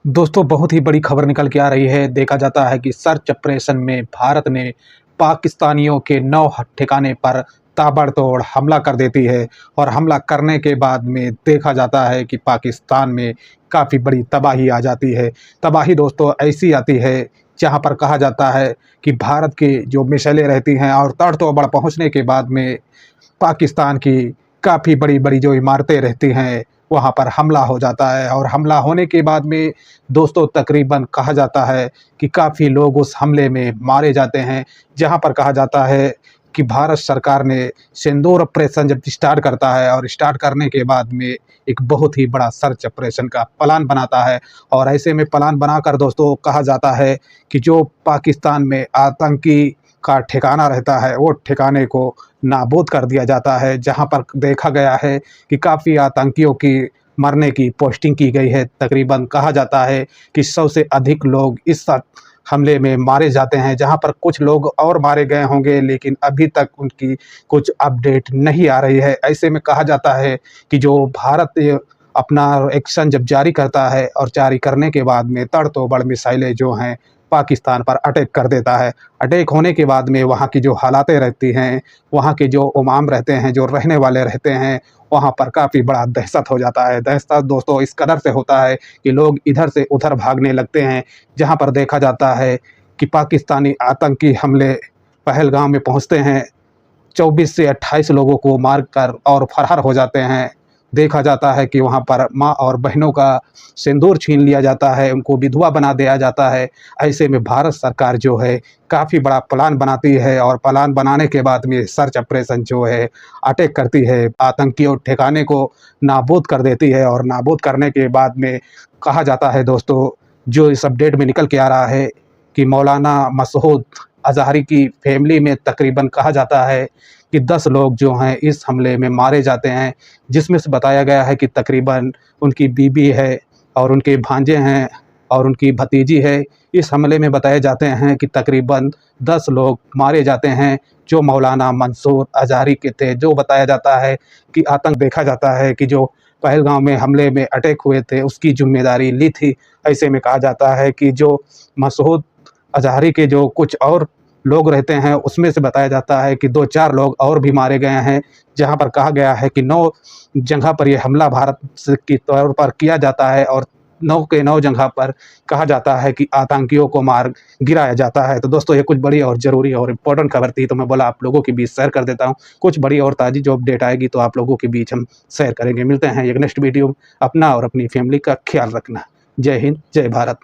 दोस्तों, बहुत ही बड़ी खबर निकल के आ रही है। देखा जाता है कि सर्च ऑपरेशन में भारत ने पाकिस्तानियों के 9 ठिकाने पर ताबड़तोड़ हमला कर देती है और हमला करने के बाद में देखा जाता है कि पाकिस्तान में काफ़ी बड़ी तबाही आ जाती है। तबाही दोस्तों ऐसी आती है जहाँ पर कहा जाता है कि भारत की जो मिसाइलें रहती हैं और ताबड़तोड़ पहुँचने के बाद में पाकिस्तान की काफ़ी बड़ी-बड़ी जो इमारतें रहती हैं, वहाँ पर हमला हो जाता है और हमला होने के बाद में दोस्तों तकरीबन कहा जाता है कि काफ़ी लोग उस हमले में मारे जाते हैं। जहाँ पर कहा जाता है कि भारत सरकार ने सिंदूर ऑपरेशन जब स्टार्ट करता है और स्टार्ट करने के बाद में एक बहुत ही बड़ा सर्च ऑपरेशन का प्लान बनाता है और ऐसे में प्लान बनाकर दोस्तों कहा जाता है कि जो पाकिस्तान में आतंकी का ठिकाना रहता है, वो ठिकाने को नाबूद कर दिया जाता है। जहाँ पर देखा गया है कि काफ़ी आतंकियों की मरने की पोस्टिंग की गई है। तकरीबन कहा जाता है कि 100 से अधिक लोग इस हमले में मारे जाते हैं, जहाँ पर कुछ लोग और मारे गए होंगे, लेकिन अभी तक उनकी कुछ अपडेट नहीं आ रही है। ऐसे में कहा जाता है कि जो भारत अपना एक्शन जब जारी करता है और जारी करने के बाद में तड़तोड़ मिसाइलें जो हैं पाकिस्तान पर अटैक कर देता है। अटैक होने के बाद में वहाँ की जो हालातें रहती हैं, वहाँ के जो उमाम रहते हैं, जो रहने वाले रहते हैं, वहाँ पर काफ़ी बड़ा दहशत हो जाता है। दहशत दोस्तों इस कदर से होता है कि लोग इधर से उधर भागने लगते हैं। जहाँ पर देखा जाता है कि पाकिस्तानी आतंकी हमले पहलगाम में पहुँचते हैं, 24 से 28 लोगों को मार कर और फरार हो जाते हैं। देखा जाता है कि वहाँ पर माँ और बहनों का सिंदूर छीन लिया जाता है, उनको विधवा बना दिया जाता है। ऐसे में भारत सरकार जो है काफ़ी बड़ा प्लान बनाती है और प्लान बनाने के बाद में सर्च ऑपरेशन जो है अटैक करती है, आतंकियों ठिकाने को नाबूद कर देती है और नाबूद करने के बाद में कहा जाता है दोस्तों, जो इस अपडेट में निकल के आ रहा है कि मौलाना मसूद अज़हरी की फैमिली में तकरीबन कहा जाता है कि 10 लोग जो हैं इस हमले में मारे जाते हैं, जिसमें से बताया गया है कि तकरीबन उनकी बीबी है और उनके भांजे हैं और उनकी भतीजी है। इस हमले में बताए जाते हैं कि तकरीबन 10 लोग मारे जाते हैं, जो मौलाना मंसूर अज़हरी के थे। जो बताया जाता है कि आतंक देखा जाता है कि जो पहलगाम में हमले में अटैक हुए थे, उसकी ज़िम्मेदारी ली थी। ऐसे में कहा जाता है कि जो मसूद अज़हरी के जो कुछ और लोग रहते हैं, उसमें से बताया जाता है कि 2-4 लोग और भी मारे गए हैं, जहाँ पर कहा गया है कि 9 जगह पर ये हमला भारत से के तौर पर किया जाता है और 9 के 9 जगह पर कहा जाता है कि आतंकियों को मार गिराया जाता है। तो दोस्तों ये कुछ बड़ी और ज़रूरी और इम्पोर्टेंट खबर थी, तो मैं बोला आप लोगों के बीच शेयर कर देता हूँ। कुछ बड़ी और ताज़ी जो अपडेट आएगी तो आप लोगों के बीच हम शेयर करेंगे। मिलते हैं एक नेक्स्ट वीडियो में। अपना और अपनी फैमिली का ख्याल रखना। जय हिंद, जय भारत।